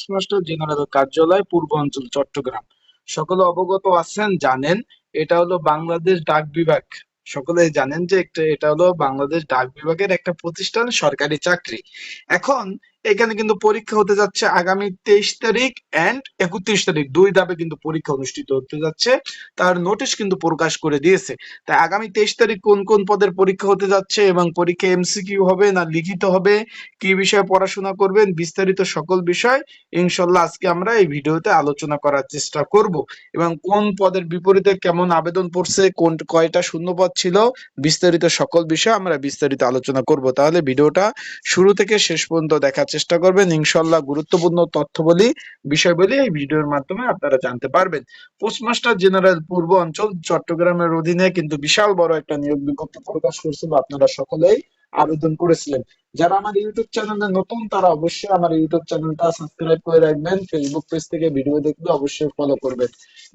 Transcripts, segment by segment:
Postmaster general কার্যালয় পূর্বাঞ্চল চট্টগ্রাম। সকলে অবগত আছেন, জানেন এটা হলো বাংলাদেশ ডাক বিভাগ। সকলে জানেন যে এটা হলো বাংলাদেশ ডাক বিভাগের একটা প্রতিষ্ঠান, সরকারি চাকরি। এখন এখানে কিন্তু পরীক্ষা হতে যাচ্ছে আগামী 23 তারিখ এন্ড 31 তারিখ, দুই ধাপে কিন্তু পরীক্ষা অনুষ্ঠিত হতে যাচ্ছে। তার নোটিশ কিন্তু প্রকাশ করে দিয়েছে। তাই আগামী 23 তারিখ কোন কোন পদের পরীক্ষা হতে যাচ্ছে এবং পরীক্ষা এমসিকিউ হবে না লিখিত হবে, কি বিষয়ে পড়াশোনা করবেন, বিস্তারিত সকল বিষয় ইনশাল্লাহ আজকে আমরা এই ভিডিওতে আলোচনা করার চেষ্টা করব। এবং কোন পদের বিপরীতে কেমন আবেদন পড়ছে, কোন কয়টা শূন্যপদ ছিল, বিস্তারিত সকল বিষয় আমরা বিস্তারিত আলোচনা করব। তাহলে ভিডিওটা শুরু থেকে শেষ পর্যন্ত দেখার চেষ্টা করবেন। ইনশাল্লাহ গুরুত্বপূর্ণ তথ্য বলি, বিষয় বলি এই ভিডিওর মাধ্যমে আপনারা জানতে পারবেন। পোস্টমাস্টার জেনারেল পূর্ব অঞ্চল চট্টগ্রামের অধীনে কিন্তু বিশাল বড় একটা নিয়োগ বিজ্ঞপ্তি প্রকাশ করেছিল, আপনারা সকলেই আবেদন করেছিলেন। যারা আমার ইউটিউব চ্যানেলে নতুন তারা অবশ্যই আমার ইউটিউব চ্যানেলটা সাবস্ক্রাইব করে রাখবেন, ফেসবুক পেজ থেকে ভিডিও দেখলে অবশ্যই ফলো করবেন,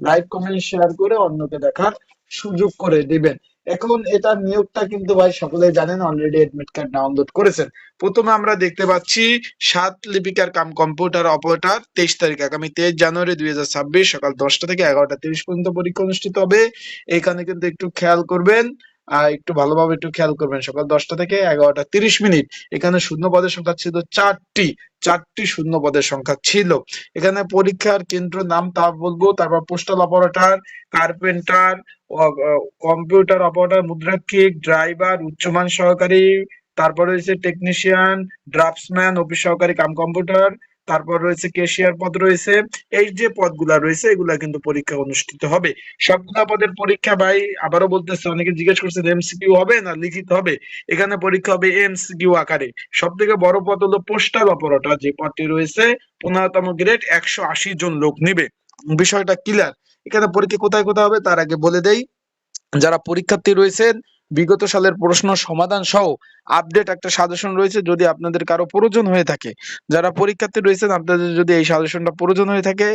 লাইক কমেন্ট শেয়ার করে অন্যকে দেখার সুযোগ করে দিবেন। এখন এটা নিয়োগটা কিন্তু ভাই সকলেই জানেন, অলরেডি এডমিট কার্ড ডাউনলোড করেছেন। প্রথমে আমরা দেখতে পাচ্ছি 7 লিপিকার কাম কম্পিউটার অপারেটর, 23 তারিখ আগামী 23 জানুয়ারি 2026 সকাল 10টা থেকে 11টা 30 পর্যন্ত পরীক্ষা অনুষ্ঠিত হবে। এখানে কিন্তু একটু খেয়াল করবেন, একটু ভালোভাবে একটু খেয়াল করবেন, সকাল 10টা থেকে 11টা 30 মিনিট। এখানে শূন্য পদের সংখ্যা ছিল চারটি শূন্য পদের সংখ্যা ছিল। এখানে পরীক্ষার কেন্দ্র নাম তা বলবো, তারপর postal operator, carpenter, computer operator, মুদ্রাক্ষিক, ড্রাইভার, উচ্চমান সহকারী, তারপর রয়েছে টেকনিশিয়ান, ড্রাফটসম্যান, অফিস সহকারী কাম কম্পিউটার, তারপর রয়েছে কেশিয়ার পদ রয়েছে। এই যে পদগুলা রয়েছে এগুলা কিন্তু পরীক্ষা অনুষ্ঠিত হবে। সবগুলা পদের পরীক্ষা ভাই আবারও বলতেছে, অনেকে জিজ্ঞেস করছেন এমসিকিউ হবে না লিখিত হবে। এখানে পরীক্ষা হবে এমসিকিউ আকারে। সব থেকে বড় পদ হলো পোস্টাল অপারেটর, যে পদটি রয়েছে 15তম গ্রেড, 180 জন লোক নিবে। বিষয়টা ক্লিয়ার। এখানে পরীক্ষা কোথায় কোথায় হবে তার আগে বলে দেই, যারা পরীক্ষার্থী রয়েছেন বিগত সালের প্রশ্ন সমাধান সহ আপডেট একটা সাজেশন রয়েছে, যদি আপনাদের কারো প্রয়োজন হয়ে থাকে, যারা পরীক্ষার্থী রয়েছেন আপনাদের যদি এই সাজেশনটা প্রয়োজন হয়ে থাকে,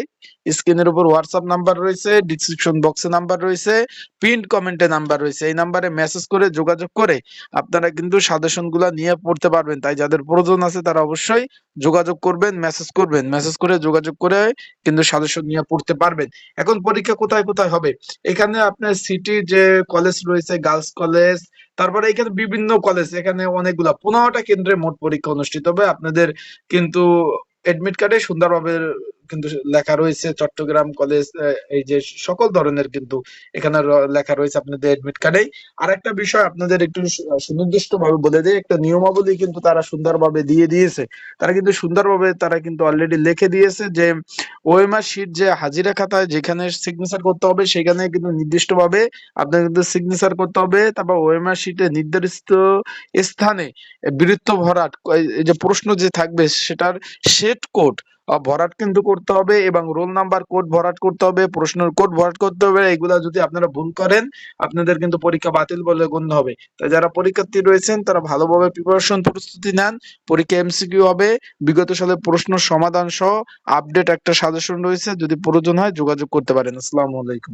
স্ক্রিনের উপর হোয়াটসঅ্যাপ নাম্বার রয়েছে, ডিসক্রিপশন বক্সে নাম্বার রয়েছে, পিন কমেন্টে নাম্বার রয়েছে, এই নাম্বারে মেসেজ করে যোগাযোগ করে আপনারা কিন্তু সাজেশনগুলো নিয়ে পড়তে পারবেন। তাই যাদের প্রয়োজন আছে তারা অবশ্যই যোগাযোগ করবেন, মেসেজ করে যোগাযোগ করে কিন্তু সাজেশন নিয়ে পড়তে পারবেন। এখন পরীক্ষা কোথায় কোথায় হবে, এখানে আপনার সিটি যে কলেজ রয়েছে, গার্লস কলেজ, তারপরে এখানে বিভিন্ন কলেজ, এখানে অনেকগুলা 15টা কেন্দ্রে মোট পরীক্ষা অনুষ্ঠিত হবে। আপনাদের কিন্তু এডমিট কার্ডে সুন্দরভাবে কিন্তু লেখা রয়েছে চট্টগ্রাম কলেজ, এই যে সকল ধরনের কিন্তু এখানে লেখা রয়েছে আপনাদের এডমিট কার্ডেই। আর একটা বিষয় আপনাদের একটু সুনির্দিষ্ট ভাবে বলে দেয়, একটা নিয়মাবলী কিন্তু তারা সুন্দরভাবে দিয়ে দিয়েছে। তারা কিন্তু সুন্দরভাবে তারা কিন্তু অলরেডি লিখে দিয়েছে যে ওএমআর শিট যে হাজিরা খাতায় যেখানে সিগনেচার করতে হবে সেখানে কিন্তু নির্দিষ্টভাবে আপনার কিন্তু সিগনেচার করতে হবে। তারপর ওএমআর শিটে নির্ধারিত স্থানে বৃত্ত ভরাট, এই যে প্রশ্ন যে থাকবে সেটার সেট কোড ভরাট কিন্তু করতে হবে, এবং রোল নাম্বার কোড ভরাট করতে হবে, প্রশ্নের কোড ভরাট করতে হবে। এগুলা যদি আপনারা ভুল করেন আপনাদের কিন্তু পরীক্ষা বাতিল বলে গণ্য হবে। তাই যারা পরীক্ষার্থী রয়েছেন তারা ভালোভাবে প্রিপারেশন প্রস্তুতি নেন। পরীক্ষা এমসিকিউ হবে, বিগত সালের প্রশ্ন সমাধান সহ আপডেট একটা সাজেশন রয়েছে, যদি প্রয়োজন হয় যোগাযোগ করতে পারেন। আসসালামু আলাইকুম।